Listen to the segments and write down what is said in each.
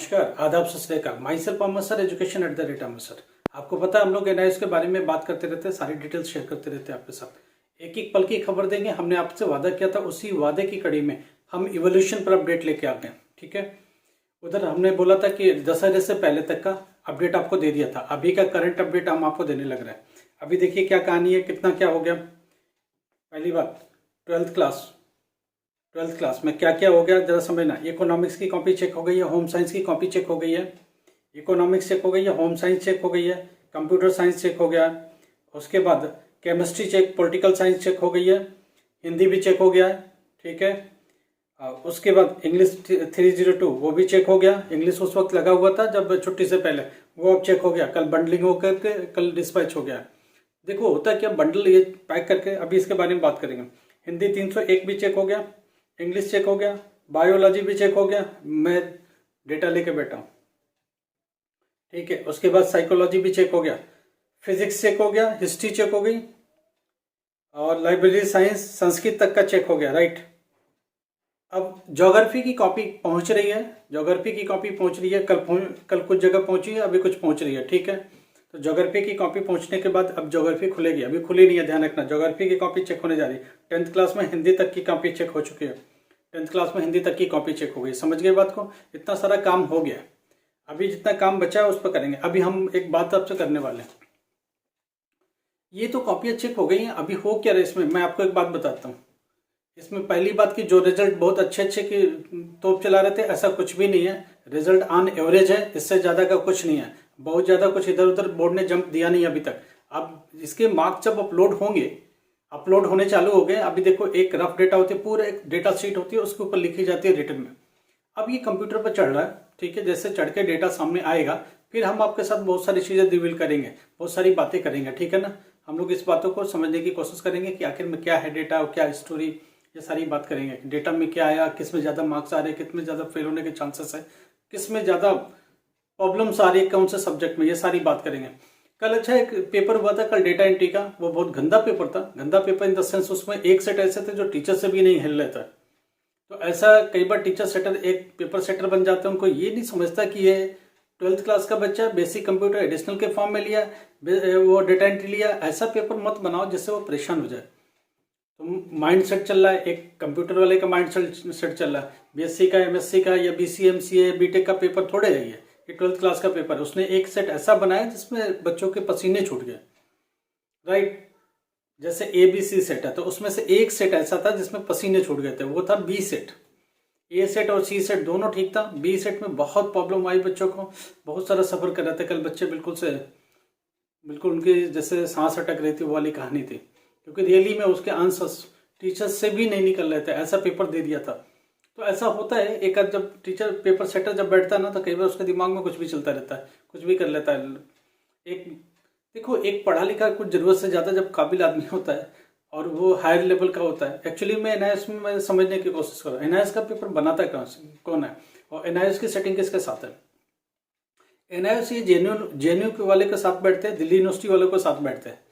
नमस्कार, आदाब, सत श्री अकाल। My self Amar sir, education at the rate Amar sir. आपको पता है हम लोग एनआईएस के बारे में बात करते रहते हैं, सारी डिटेल्स शेयर करते रहते हैं आपके साथ। एक एक पल की खबर देंगे। हमने आपसे वादा किया था, उसी वादे की कड़ी में हम इवोल्यूशन पर अपडेट लेके आ गए। ठीक है, उधर हमने बोला था कि दशहरे से पहले तक का अपडेट आपको दे दिया था। अभी का करंट अपडेट हम आपको देने लग रहे हैं। अभी देखिए क्या कहानी है, कितना क्या हो गया। पहली बात, ट्वेल्थ क्लास में क्या क्या हो गया जरा समझना। इकोनॉमिक्स की कॉपी चेक हो गई है, होम साइंस की कॉपी चेक हो गई है, इकोनॉमिक्स चेक हो गई है, होम साइंस चेक हो गई है, कंप्यूटर साइंस चेक हो गया। उसके बाद chemistry check, political science check हो गई है, हिंदी भी चेक हो गया है। ठीक है, उसके बाद इंग्लिश 302 वो भी चेक हो गया। इंग्लिश उस वक्त लगा हुआ था जब छुट्टी से पहले, वो अब चेक हो गया। कल बंडलिंग होकर के कल डिस्पैच हो गया। देखो होता क्या, बंडल ये पैक करके अभी इसके बारे में बात करेंगे। हिंदी 301 भी चेक हो गया, इंग्लिश चेक हो गया, बायोलॉजी भी चेक हो गया। मैं डेटा लेके बैठा हूँ। ठीक है, उसके बाद साइकोलॉजी भी चेक हो गया, फिजिक्स चेक हो गया, हिस्ट्री चेक हो गई, और लाइब्रेरी साइंस संस्कृत तक का चेक हो गया। राइट, अब ज्योग्राफी की कॉपी पहुंच रही है। कल कुछ जगह पहुंची है, अभी कुछ पहुंच रही है। ठीक है, तो ज्योग्राफी की कॉपी पहुंचने के बाद अब ज्योग्राफी खुलेगी। अभी खुली नहीं है, ध्यान रखना। ज्योग्राफी की कॉपी चेक होने जा रही है। 10th क्लास में हिंदी तक की कॉपी चेक हो चुकी है। 10th क्लास में हिंदी तक की कॉपी चेक हो गई। समझ गए बात को? इतना सारा काम हो गया। अभी जितना काम बचा है उस पर करेंगे। अभी हम एक बात आपसे करने वाले हैं। ये तो कॉपियाँ चेक हो गई हैं, अभी हो क्या रहा है इसमें, मैं आपको एक बात बताता हूँ। इसमें पहली बात की जो रिजल्ट बहुत अच्छे की तोप चला रहे थे, ऐसा कुछ भी नहीं है। रिजल्ट ऑन एवरेज है, इससे ज़्यादा का कुछ नहीं है। बहुत ज़्यादा कुछ इधर उधर बोर्ड ने जंप दिया नहीं अभी तक। अब इसके मार्क्स जब अपलोड होने चालू हो गए। अभी देखो, एक रफ डेटा होती है, पूरा एक डेटा शीट होती है, उसके ऊपर लिखी जाती है रिटन में। अब ये कंप्यूटर पर चढ़ रहा है। ठीक है, जैसे चढ़ के डेटा सामने आएगा, फिर हम आपके साथ बहुत सारी चीज़ें रिवील करेंगे, बहुत सारी बातें करेंगे। ठीक है ना, हम लोग इस बातों को समझने की कोशिश करेंगे कि आखिर में क्या है डेटा और क्या स्टोरी। ये सारी बात करेंगे। डेटा में क्या आया, किस में ज़्यादा मार्क्स आ रहे हैं, किस में ज़्यादा फेल होने के चांसेस है, किस में ज़्यादा प्रॉब्लम्स आ रही है, कौन से सब्जेक्ट में, ये सारी बात करेंगे। कल अच्छा एक पेपर हुआ था कल डेटा एंट्री का, वो बहुत गंदा पेपर था। गंदा पेपर इन द सेंस, उसमें एक सेट ऐसे थे जो टीचर से भी नहीं हिल रहे थे। तो ऐसा कई बार टीचर सेटर एक पेपर सेटर बन जाते हैं। उनको ये नहीं समझता कि ये 12th क्लास का बच्चा बेसिक कंप्यूटर एडिशनल के फॉर्म में लिया, वो डेटा एंट्री लिया। ऐसा पेपर मत बनाओ जिससे वो परेशान हो जाए। तो माइंड सेट चल रहा है, एक कंप्यूटर वाले का माइंड सेट चल रहा है। बीएससी का, एमएससी का या बीसी एमसीए बीटेक का पेपर थोड़े है ये 12th क्लास का पेपर। उसने एक सेट ऐसा बनाया जिसमें बच्चों के पसीने छूट गए। राइट, जैसे ABC सेट है तो उसमें से एक सेट ऐसा था जिसमें पसीने छूट गए थे, वो था B सेट। A सेट और C सेट दोनों ठीक था। B सेट में बहुत प्रॉब्लम आई बच्चों को, बहुत सारा सफर कर रहे थे कल बच्चे। बिल्कुल उनकी जैसे सांस अटक रही थी, वो वाली कहानी थी। क्योंकि रियली में उसके आंसर्स टीचर्स से भी नहीं निकल रहे थे, ऐसा पेपर दे दिया था। तो ऐसा होता है, एक आध जब टीचर पेपर सेटर जब बैठता है ना, तो कई बार उसके दिमाग में कुछ भी चलता रहता है, कुछ भी कर लेता है। देखो, एक पढ़ा लिखा कुछ जरूरत से ज़्यादा जब काबिल आदमी होता है और वो हायर लेवल का होता है। एक्चुअली मैं एनआईएस में मैं समझने की कोशिश कर रहा हूँ, एनआईएस का पेपर बनाता कौन है और एनआईएस की सेटिंग किसके साथ है। एनआईएस ये जेएनयू वाले के साथ बैठते हैं, दिल्ली यूनिवर्सिटी वालों के साथ बैठते हैं।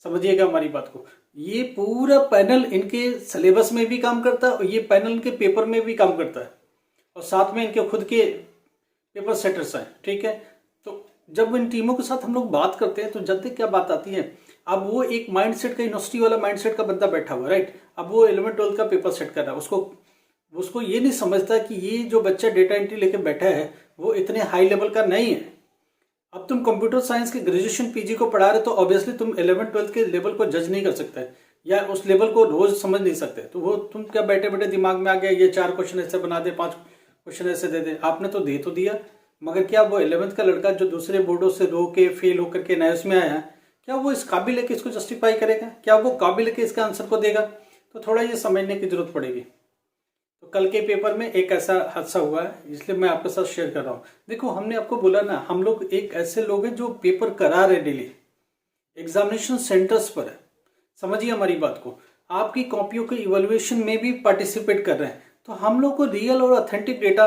समझिएगा हमारी बात को। ये पूरा पैनल इनके सिलेबस में भी काम करता है और ये पैनल इनके पेपर में भी काम करता है, और साथ में इनके खुद के पेपर सेटर्स हैं। ठीक है, तो जब इन टीमों के साथ हम लोग बात करते हैं तो जल्दी क्या बात आती है। अब वो एक माइंडसेट का, यूनिवर्सिटी वाला माइंडसेट का बंदा बैठा हुआ, राइट। अब वो 11th-12th का पेपर सेट कर रहा है। उसको ये नहीं समझता कि ये जो बच्चा डेटा एंट्री लेके बैठा है वो इतने हाई लेवल का नहीं है। अब तुम कंप्यूटर साइंस के ग्रेजुएशन पीजी को पढ़ा रहे तो ऑब्वियसली तुम 11th-12th के लेवल को जज नहीं कर सकते या उस लेवल को रोज समझ नहीं सकते। तो वो तुम क्या बैठे बैठे दिमाग में आ गया ये 4 क्वेश्चन ऐसे बना दे, 5 क्वेश्चन ऐसे दे दे। आपने तो दे तो दिया, मगर क्या वो 11th का लड़का जो दूसरे बोर्डों से रो के फेल होकर के एनआईएस में आया, क्या वो इस काबिल है कि इसको जस्टिफाई करेगा? क्या वो काबिल है कि इसका आंसर को देगा? तो थोड़ा ये समझने की जरूरत पड़ेगी। तो कल के पेपर में एक ऐसा हादसा हुआ है, इसलिए मैं आपके साथ शेयर कर रहा हूँ। देखो, हमने आपको बोला ना, हम लोग एक ऐसे लोग हैं जो पेपर करा रहे डेली, एग्जामिनेशन सेंटर्स पर है। समझिए हमारी बात को। आपकी कॉपियों के इवैल्यूएशन में भी पार्टिसिपेट कर रहे हैं। तो हम लोग को रियल और ऑथेंटिक डेटा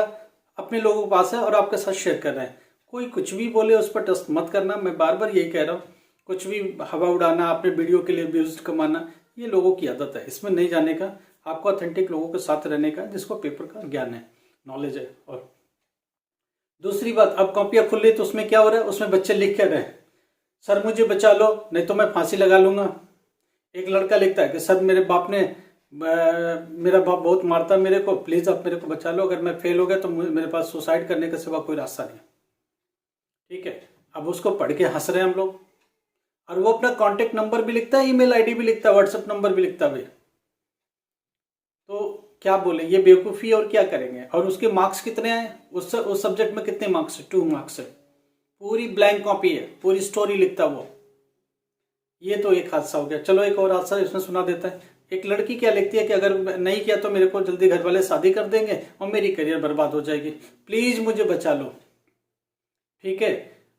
अपने लोगों के पास है और आपके साथ शेयर कर रहे हैं। कोई कुछ भी बोले उस पर ट्रस्ट मत करना। मैं बार बार यही कह रहा हूँ, कुछ भी हवा उड़ाना, अपने वीडियो के लिए व्यूज कमाना, ये लोगों की आदत है। इसमें नहीं जाने का, आपको ऑथेंटिक लोगों के साथ रहने का जिसको पेपर का ज्ञान है, नॉलेज है। और दूसरी बात, अब कॉपियाँ खुल रही तो उसमें क्या हो रहा है, उसमें बच्चे लिख क्या रहे हैं, सर मुझे बचा लो नहीं तो मैं फांसी लगा लूंगा। एक लड़का लिखता है कि सर मेरा बाप बहुत मारता है मेरे को, प्लीज आप मेरे को बचा लो, अगर मैं फेल हो गया तो मेरे पास सुसाइड करने के सिवा कोई रास्ता नहीं। ठीक है, अब उसको पढ़ के हंस रहे हैं हम लोग, और वो अपना कॉन्टेक्ट नंबर भी लिखता है, ईमेल आईडी भी लिखता है, व्हाट्सएप नंबर भी लिखता है। तो क्या बोले, ये बेवकूफ़ी, और क्या करेंगे। और उसके मार्क्स कितने आए, उस सब्जेक्ट में कितने मार्क्स है, 2 मार्क्स है, पूरी ब्लैंक कॉपी है, पूरी स्टोरी लिखता वो। ये तो एक हादसा हो गया। चलो एक और हादसा इसमें सुना देता है। एक लड़की क्या लिखती है कि अगर नहीं किया तो मेरे को जल्दी घर वाले शादी कर देंगे और मेरी करियर बर्बाद हो जाएगी, प्लीज मुझे बचा लो। ठीक है,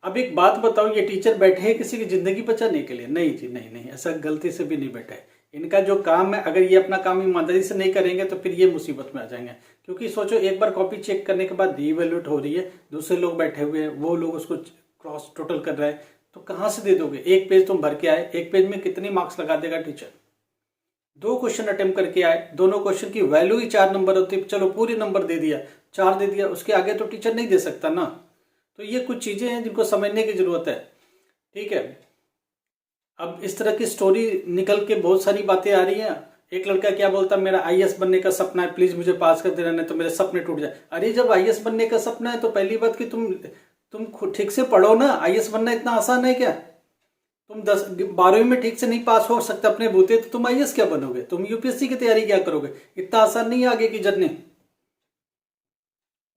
अब एक बात बताओ, ये टीचर बैठे हैं किसी की जिंदगी बचाने के लिए? नहीं जी, नहीं नहीं, ऐसा गलती से भी नहीं बैठा है। इनका जो काम है, अगर ये अपना काम ईमानदारी से नहीं करेंगे तो फिर ये मुसीबत में आ जाएंगे। क्योंकि सोचो, एक बार कॉपी चेक करने के बाद रीवैल्यूएट हो रही है, दूसरे लोग बैठे हुए हैं, वो लोग उसको क्रॉस टोटल कर रहे हैं, तो कहाँ से दे दोगे? एक पेज तुम भर के आए, एक पेज में कितने मार्क्स लगा देगा टीचर? 2 क्वेश्चन अटेम्प्ट करके आए, दोनों क्वेश्चन की वैल्यू ही 4 नंबर होती, चलो पूरी नंबर दे दिया, 4 दे दिया, उसके आगे तो टीचर नहीं दे सकता ना। तो ये कुछ चीजें हैं जिनको समझने की जरूरत है। ठीक है, अब इस तरह की स्टोरी निकल के बहुत सारी बातें आ रही हैं। एक लड़का क्या बोलता है, मेरा आईएएस बनने का सपना है, प्लीज मुझे पास कर देना नहीं तो मेरे सपने टूट जाए। अरे जब आईएएस बनने का सपना है तो पहली बात कि तुम ठीक से पढ़ो ना। आईएएस बनना इतना आसान है क्या? तुम 12वीं में ठीक से नहीं पास हो सकते अपने बूते, तो तुम आईएएस क्या बनोगे? तुम यूपीएससी की तैयारी क्या करोगे? इतना आसान नहीं है आगे की जर्नी।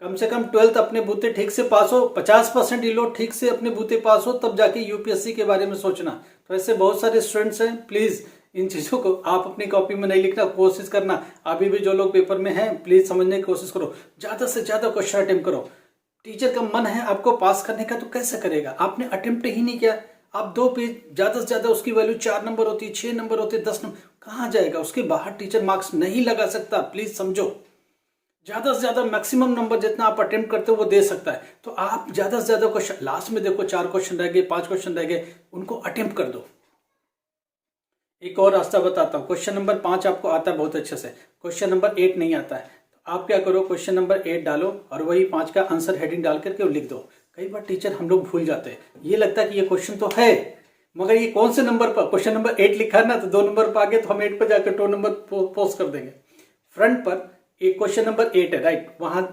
कम से कम 12th अपने बूते ठीक से पास हो, 50% ही लो, ठीक से अपने बूते पास हो, तब जाके यूपीएससी के बारे में सोचना। तो ऐसे बहुत सारे स्टूडेंट्स हैं, प्लीज इन चीजों को आप अपनी कॉपी में नहीं लिखना, कोशिश करना। अभी भी जो लोग पेपर में हैं, प्लीज समझने की कोशिश करो, ज्यादा से ज्यादा क्वेश्चन अटेम्प्ट करो। टीचर का मन है आपको पास करने का तो कैसे करेगा? आपने अटेम्प्ट ही नहीं किया। आप 2 पेज, ज्यादा से ज्यादा उसकी वैल्यू 4 नंबर होती है, 6 नंबर होते, 10 नंबर, कहाँ जाएगा? उसके बाहर टीचर मार्क्स नहीं लगा सकता, प्लीज समझो। ज्यादा से ज्यादा मैक्सिमम नंबर जितना आप अटेम्प्ट करते हो वो दे सकता है। तो आप ज्यादा से ज्यादा क्वेश्चन, लास्ट में देखो 4 क्वेश्चन रह गए, 5 क्वेश्चन रह गए, उनको अटेम्प्ट कर दो। एक और रास्ता बताता हूँ। क्वेश्चन नंबर 5 आपको आता है बहुत अच्छे से, क्वेश्चन नंबर 8 नहीं आता है, तो आप क्या करो, क्वेश्चन नंबर 8 डालो और वही 5 का आंसर हेडिंग डाल करके लिख दो। कई बार टीचर हम लोग भूल जाते हैं, ये लगता है कि ये क्वेश्चन तो है, मगर ये कौन से नंबर पर, क्वेश्चन नंबर 8 लिखा है ना, तो 2 नंबर पर आगे, तो हम 8 पर जाकर 2 नंबर पोस्ट कर देंगे। फ्रंट पर एक क्वेश्चन नंबर 8 है, राइट, वहां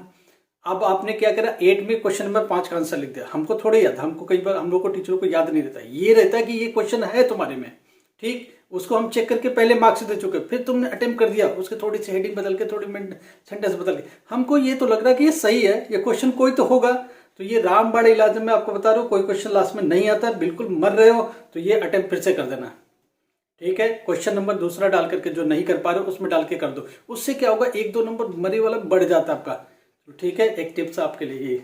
अब आपने क्या करा, 8 में क्वेश्चन नंबर 5 का आंसर लिख दिया। हमको थोड़े याद, हमको कई बार हम लोग को टीचरों को याद नहीं रहता, ये रहता है कि ये क्वेश्चन है तुम्हारे में, ठीक, उसको हम चेक करके पहले मार्क्स दे चुके, फिर तुमने अटेम्प्ट कर दिया, उसके थोड़ी सी हेडिंग बदल के, थोड़ी सेंटेंस बदल के, हमको ये तो लग रहा है कि ये सही है, ये क्वेश्चन कोई तो होगा। तो ये रामबाण इलाज में आपको बता रहा हूँ, कोई क्वेश्चन लास्ट में नहीं आता, बिल्कुल मर रहे हो तो ये अटेम्प्ट फिर से कर देना। ठीक है, क्वेश्चन नंबर दूसरा डाल करके जो नहीं कर पा रहे हो उसमें डाल के कर दो, उससे क्या होगा, 1-2 नंबर मरे वाला बढ़ जाता है आपका। तो ठीक है, एक टिप्स आपके लिए।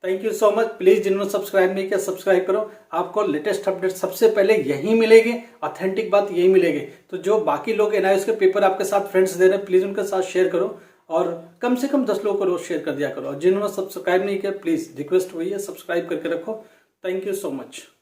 Thank you so much. Please जिन्होंने सब्सक्राइब नहीं किया सब्सक्राइब करो, आपको लेटेस्ट अपडेट सबसे पहले यहीं मिलेगी, ऑथेंटिक बात यही मिलेगी। तो जो बाकी लोग एनआईएस के पेपर आपके साथ फ्रेंड्स दे रहे हैं, प्लीज उनके साथ शेयर करो और कम से कम 10 लोगों को रोज शेयर कर दिया करो। और जिन्होंने सब्सक्राइब नहीं किया, प्लीज रिक्वेस्ट हुई है सब्सक्राइब करके रखो। Thank you so much.